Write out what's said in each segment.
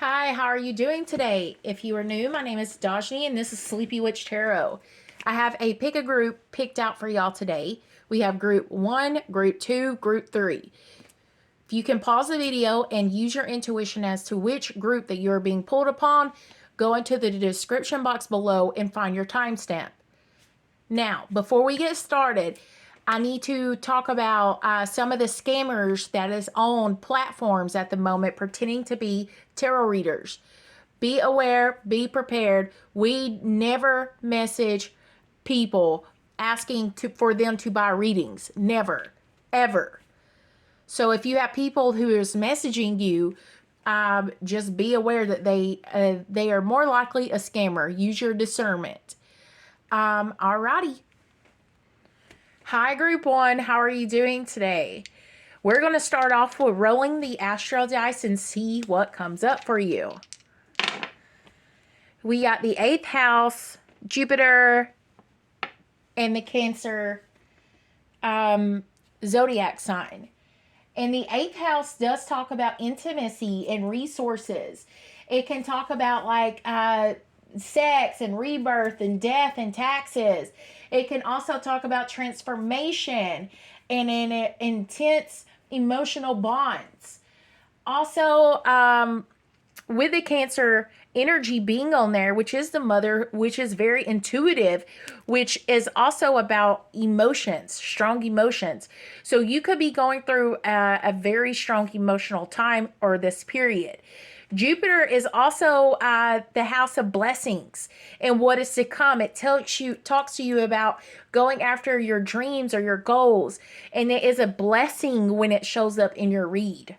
Hi, how are you doing today? If you are new, my name is Dajni and this is Sleepy Witch Tarot. I have a pick a group picked out for y'all today. We have group 1, group 2, group 3. If you can pause the video and use your intuition as to which group that you're being pulled upon, go into the description box below and find your timestamp. Now, before we get started, I need to talk about some of the scammers that is on platforms at the moment pretending to be tarot readers. Be aware, be prepared. We never message people asking for them to buy readings. Never, ever. So if you have people who is messaging you, just be aware that they are more likely a scammer. Use your discernment. Alrighty. Hi, group 1. How are you doing today? We're going to start off with rolling the astral dice and see what comes up for you. We got the 8th house, Jupiter, and the Cancer zodiac sign. And the 8th house does talk about intimacy and resources. It can talk about like sex and rebirth and death and taxes. It can also talk about transformation and in intense emotional bonds. Also, with the Cancer energy being on there, which is the mother, which is very intuitive, which is also about emotions, strong emotions. So you could be going through a very strong emotional time or this period. Jupiter is also the house of blessings and what is to come. It talks to you about going after your dreams or your goals, and it is a blessing when it shows up in your read.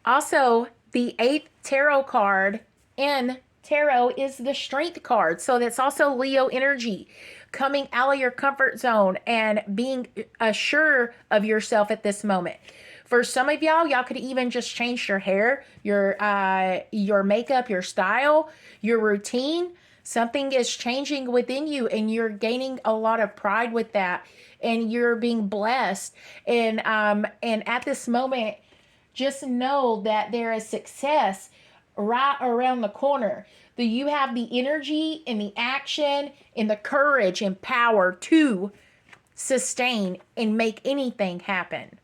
Also, the 8th tarot card in tarot is the Strength card, so that's also Leo energy, coming out of your comfort zone and being assured of yourself at this moment. For some of y'all could even just change your hair, your makeup, your style, your routine. Something is changing within you and you're gaining a lot of pride with that and you're being blessed. And at this moment, just know that there is success right around the corner. That you have the energy and the action and the courage and power to sustain and make anything happen.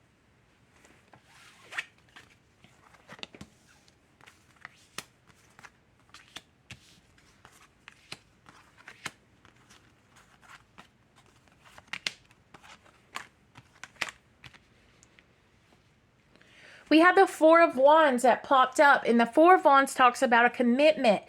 We have the 4 of Wands that popped up, and the 4 of Wands talks about a commitment,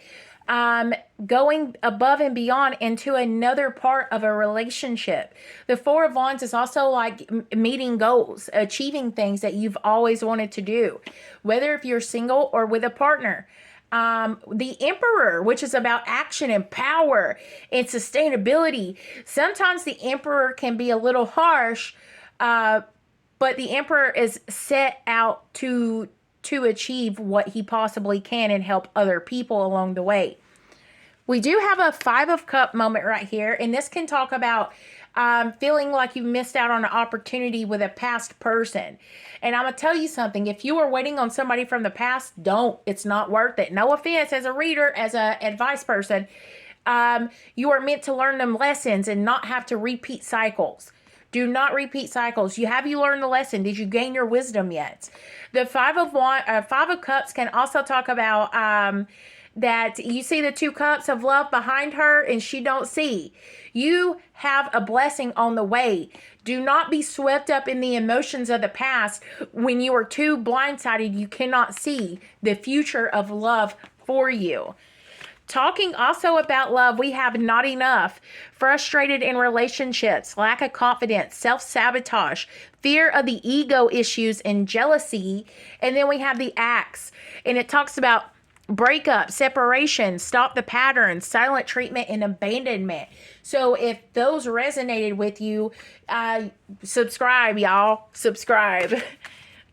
going above and beyond into another part of a relationship. The 4 of Wands is also like meeting goals, achieving things that you've always wanted to do, whether if you're single or with a partner. The Emperor, which is about action and power and sustainability. Sometimes the Emperor can be a little harsh, but the Emperor is set out to achieve what he possibly can and help other people along the way. We do have a 5 of Cups moment right here, and this can talk about feeling like you missed out on an opportunity with a past person. And I'm going to tell you something. If you are waiting on somebody from the past, don't. It's not worth it. No offense as a reader, as an advice person. You are meant to learn them lessons and not have to repeat cycles. Do not repeat cycles. Have you learned the lesson? Did you gain your wisdom yet? The 5 of Cups can also talk about that you see the 2 cups of love behind her and she don't see. You have a blessing on the way. Do not be swept up in the emotions of the past when you are too blindsided. You cannot see the future of love for you. Talking also about love, we have not enough, frustrated in relationships, lack of confidence, self-sabotage, fear of the ego issues, and jealousy. And then we have the Axe, and it talks about breakup, separation, stop the pattern, silent treatment, and abandonment. So if those resonated with you, subscribe, y'all. Subscribe.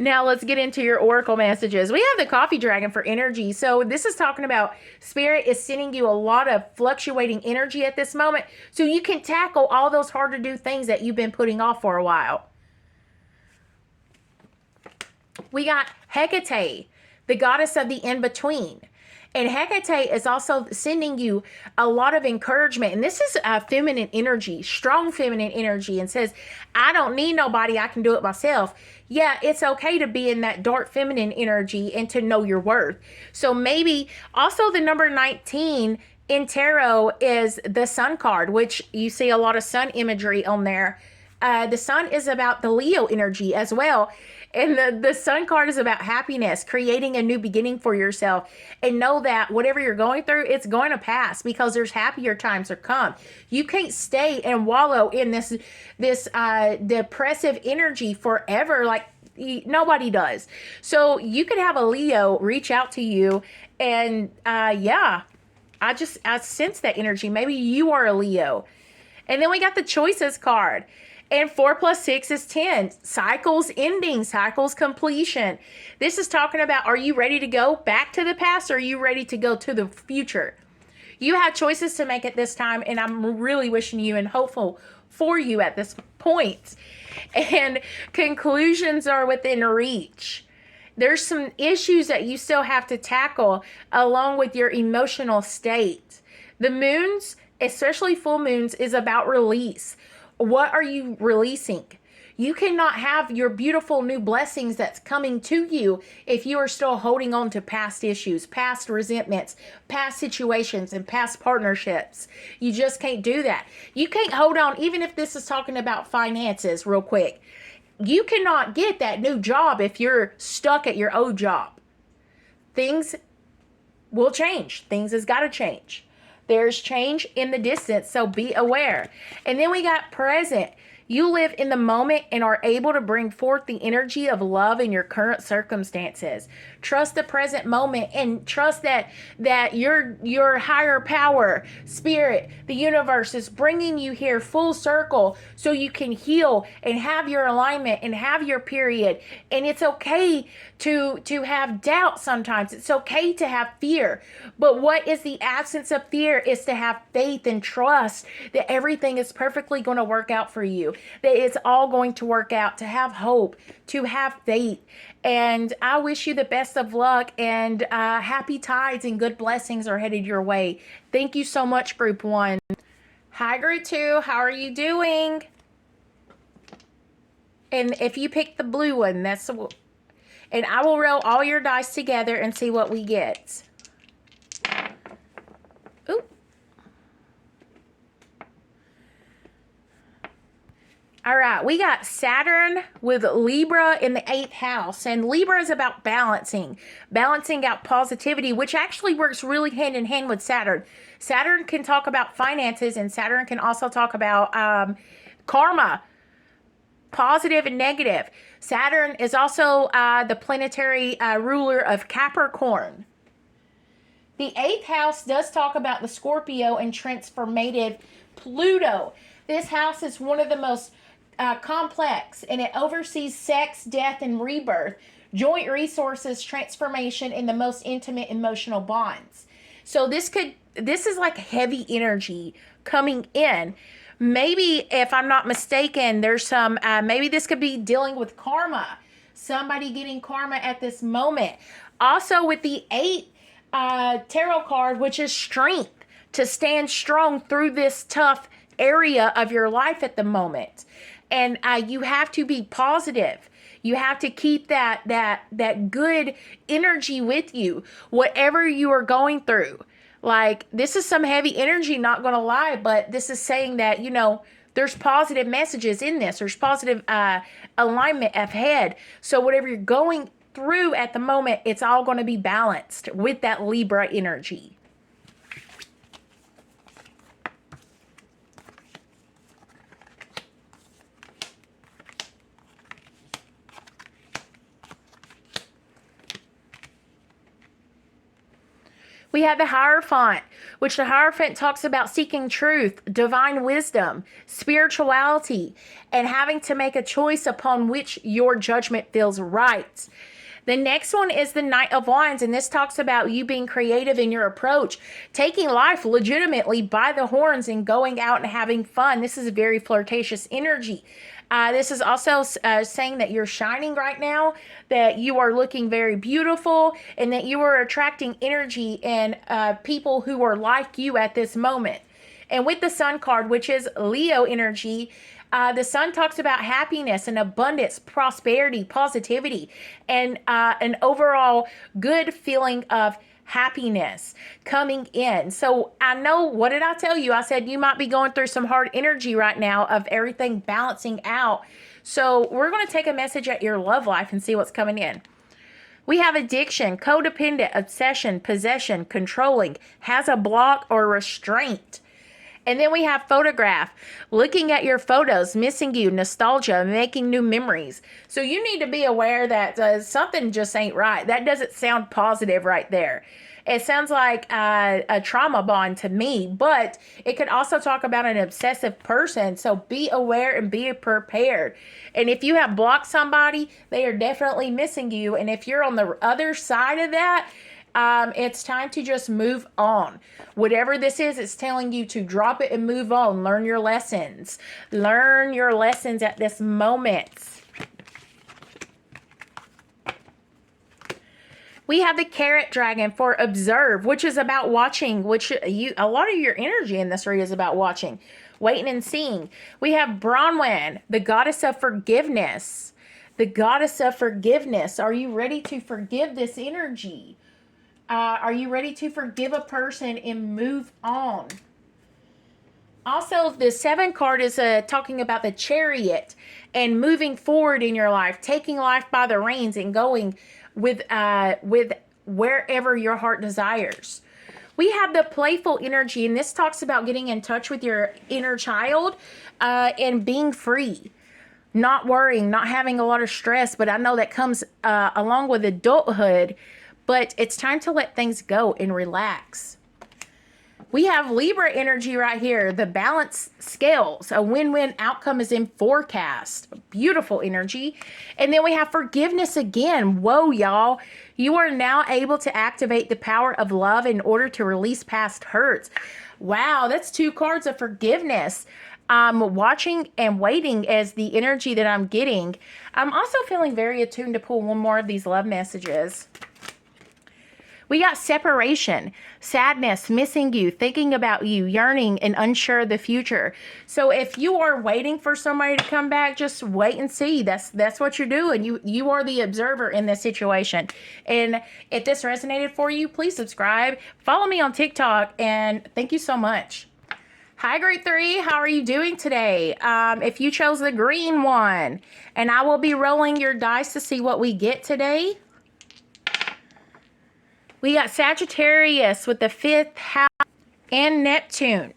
Now let's get into your oracle messages. We have the Coffee Dragon for energy. So this is talking about Spirit is sending you a lot of fluctuating energy at this moment so you can tackle all those hard to do things that you've been putting off for a while. We got Hecate, the goddess of the in-between. And Hecate is also sending you a lot of encouragement. And this is feminine energy, strong feminine energy, and says, I don't need nobody. I can do it myself. Yeah, it's okay to be in that dark feminine energy and to know your worth. So maybe also the number 19 in tarot is the sun card, which you see a lot of sun imagery on there. The sun is about the Leo energy as well. And the sun card is about happiness, creating a new beginning for yourself. And know that whatever you're going through, it's going to pass, because there's happier times to come. You can't stay and wallow in this depressive energy forever. Like, nobody does. So you could have a Leo reach out to you, and yeah, I sense that energy. Maybe you are a Leo. And then we got the choices card. And 4 plus 6 is 10. Cycles ending, cycles completion. This is talking about, are you ready to go back to the past, or are you ready to go to the future? You have choices to make at this time, and I'm really wishing you and hopeful for you at this point. And conclusions are within reach. There's some issues that you still have to tackle along with your emotional state. The moons, especially full moons, is about release. What are you releasing? You cannot have your beautiful new blessings that's coming to you if you are still holding on to past issues, past resentments, past situations, and past partnerships. You just can't do that. You can't hold on, even if this is talking about finances real quick. You cannot get that new job if you're stuck at your old job. Things will change. Things has got to change. There's change in the distance, so be aware. And then we got present. You live in the moment and are able to bring forth the energy of love in your current circumstances. Trust the present moment, and trust that your higher power, spirit, the universe is bringing you here full circle so you can heal and have your alignment and have your period. And it's okay to have doubt sometimes. It's okay to have fear. But what is the absence of fear is to have faith and trust that everything is perfectly going to work out for you, that it's all going to work out, to have hope, to have faith. And I wish you the best of luck, and happy tides and good blessings are headed your way. Thank you so much, Group 1. Hi, Group 2. How are you doing? And if you pick the blue one, and I will roll all your dice together and see what we get. Ooh. All right, we got Saturn with Libra in the 8th house. And Libra is about balancing out positivity, which actually works really hand in hand with Saturn. Saturn can talk about finances, and Saturn can also talk about karma, positive and negative. Saturn is also the planetary ruler of Capricorn. The 8th house does talk about the Scorpio and transformative Pluto. This house is one of the most complex, and it oversees sex, death, and rebirth, joint resources, transformation, and the most intimate emotional bonds. So this is like heavy energy coming in. Maybe, if I'm not mistaken, there's some, maybe this could be dealing with karma. Somebody getting karma at this moment. Also with the 8 tarot card, which is strength, to stand strong through this tough area of your life at the moment. And you have to be positive. You have to keep that good energy with you, whatever you are going through. Like, this is some heavy energy, not going to lie, but this is saying that, there's positive messages in this. There's positive alignment ahead. So whatever you're going through at the moment, it's all going to be balanced with that Libra energy. We have the Hierophant, which the Hierophant talks about seeking truth, divine wisdom, spirituality, and having to make a choice upon which your judgment feels right. The next one is the Knight of Wands, and this talks about you being creative in your approach, taking life legitimately by the horns and going out and having fun. This is a very flirtatious energy. This is also saying that you're shining right now, that you are looking very beautiful, and that you are attracting energy and people who are like you at this moment. And with the Sun card, which is Leo energy, the Sun talks about happiness and abundance, prosperity, positivity, and an overall good feeling of happiness coming in. So I know, what did I tell you? I said you might be going through some hard energy right now of everything balancing out. So we're going to take a message at your love life and see what's coming in. We have addiction, codependent, obsession, possession, controlling, has a block or restraint. And then we have photograph, looking at your photos, missing you, nostalgia, making new memories. So you need to be aware that something just ain't right. That doesn't sound positive right there. It sounds like a trauma bond to me, but it could also talk about an obsessive person. So be aware and be prepared. And if you have blocked somebody, they are definitely missing you. And if you're on the other side of that, it's time to just move on. Whatever this is, it's telling you to drop it and move on. Learn your lessons. Learn your lessons at this moment. We have the carrot dragon for observe, which is about watching, which a lot of your energy in this read is about watching, waiting and seeing. We have Bronwyn, the goddess of forgiveness. The goddess of forgiveness. Are you ready to forgive this energy? Are you ready to forgive a person and move on? Also, the 7 card is talking about the chariot and moving forward in your life, taking life by the reins and going with wherever your heart desires. We have the playful energy, and this talks about getting in touch with your inner child and being free. Not worrying, not having a lot of stress, but I know that comes along with adulthood. But it's time to let things go and relax. We have Libra energy right here. The balance scales. A win-win outcome is in forecast. Beautiful energy. And then we have forgiveness again. Whoa, y'all. You are now able to activate the power of love in order to release past hurts. Wow, that's 2 cards of forgiveness. Watching and waiting as the energy that I'm getting. I'm also feeling very attuned to pull one more of these love messages. We got separation, sadness, missing you, thinking about you, yearning, and unsure of the future. So if you are waiting for somebody to come back, just wait and see. That's what you're doing. You are the observer in this situation. And if this resonated for you, please subscribe. Follow me on TikTok, and thank you so much. Hi, grade 3. How are you doing today? If you chose the green one, and I will be rolling your dice to see what we get today. We got Sagittarius with the 5th house and Neptune.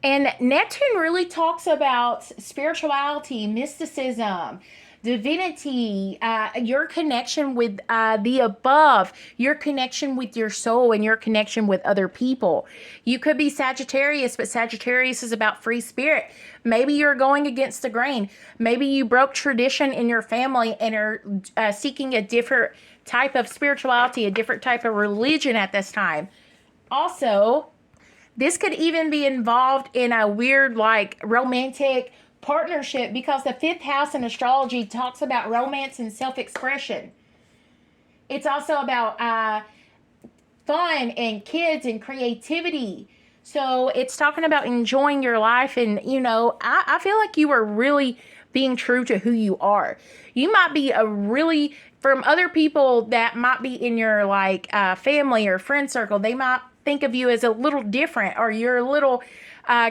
And Neptune really talks about spirituality, mysticism, divinity, your connection with the above, your connection with your soul, and your connection with other people. You could be Sagittarius, but Sagittarius is about free spirit. Maybe you're going against the grain. Maybe you broke tradition in your family and are seeking a different type of spirituality, a different type of religion at this time. Also, this could even be involved in a weird, like, romantic partnership, because the 5th house in astrology talks about romance and self-expression. It's also about fun and kids and creativity. So it's talking about enjoying your life. And, you know, I feel like you are really being true to who you are. You might be from other people that might be in your like family or friend circle, they might think of you as a little different, or you're a little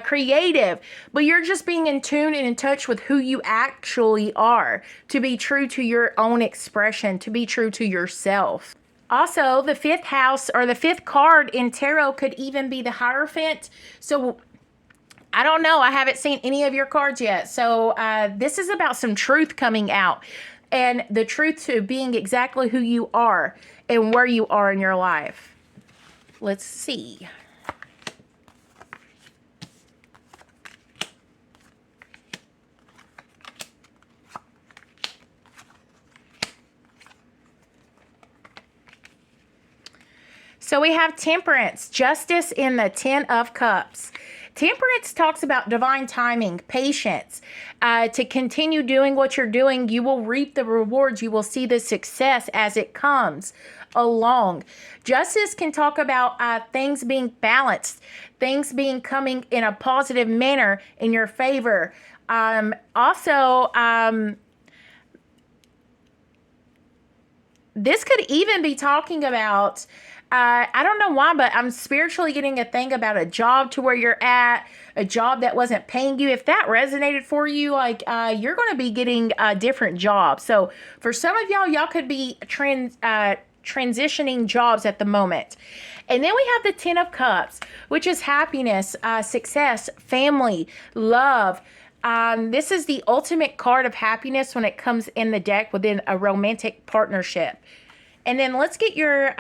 creative, but you're just being in tune and in touch with who you actually are, to be true to your own expression, to be true to yourself. Also, the 5th house, or the 5th card in tarot, could even be the Hierophant. So I don't know. I haven't seen any of your cards yet. So this is about some truth coming out, and the truth to being exactly who you are and where you are in your life. Let's see. So we have Temperance, justice in the 10 of Cups. Temperance talks about divine timing, patience. To continue doing what you're doing, you will reap the rewards. You will see the success as it comes along. Justice can talk about things being balanced, things being coming in a positive manner in your favor. Also, this could even be talking about, I don't know why, but I'm spiritually getting a thing about a job to where you're at, a job that wasn't paying you. If that resonated for you, like you're going to be getting a different job. So for some of y'all could be transitioning jobs at the moment. And then we have the Ten of Cups, which is happiness, success, family, love. This is the ultimate card of happiness when it comes in the deck within a romantic partnership. And then let's get your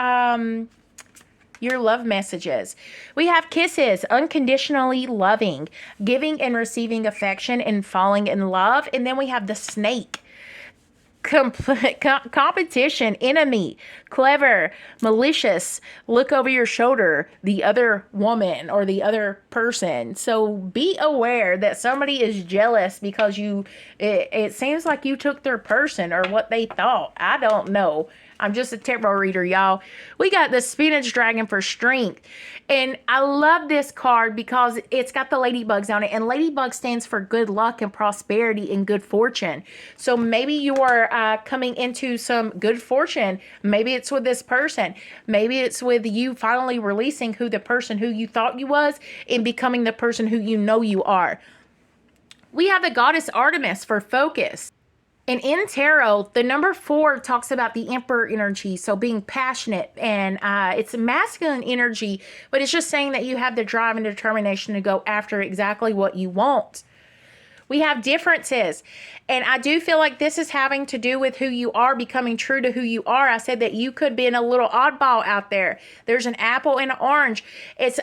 love messages. We have kisses, unconditionally loving, giving and receiving affection and falling in love. And then we have the snake. Competition, enemy, clever, malicious, look over your shoulder, the other woman or the other person. So be aware that somebody is jealous because it seems like you took their person or what they thought. I don't know. I'm just a tarot reader, y'all. We got the spinach dragon for strength. And I love this card because it's got the ladybugs on it. And ladybug stands for good luck and prosperity and good fortune. So maybe you are coming into some good fortune. Maybe it's with this person. Maybe it's with you finally releasing who you thought you was and becoming the person who you know you are. We have the goddess Artemis for focus. And in tarot, the number 4 talks about the emperor energy, so being passionate, and it's masculine energy, but it's just saying that you have the drive and determination to go after exactly what you want. We have differences, and I do feel like this is having to do with who you are, becoming true to who you are. I said that you could be in a little oddball out there. There's an apple and an orange.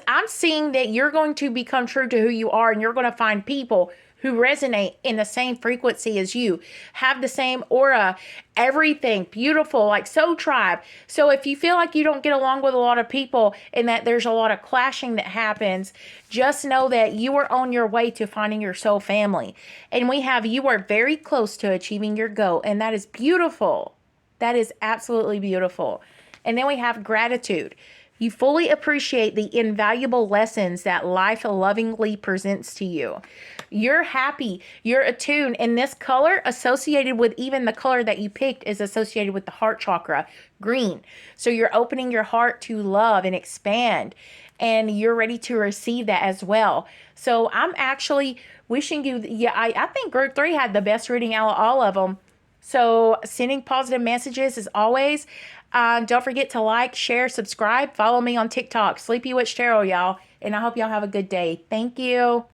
I'm seeing that you're going to become true to who you are, and you're going to find people who resonate in the same frequency as you, have the same aura, everything beautiful, like soul tribe. So if you feel like you don't get along with a lot of people and that there's a lot of clashing that happens, just know that you are on your way to finding your soul family. And we have, you are very close to achieving your goal, and that is beautiful. That is absolutely beautiful. And then we have gratitude. You fully appreciate the invaluable lessons that life lovingly presents to you. You're happy. You're attuned. And this color associated with even the color that you picked is associated with the heart chakra, green. So you're opening your heart to love and expand. And you're ready to receive that as well. So I'm actually wishing you, I think group 3 had the best reading out of all of them. So sending positive messages as always. Don't forget to like, share, subscribe. Follow me on TikTok, Sleepy Witch Tarot, y'all. And I hope y'all have a good day. Thank you.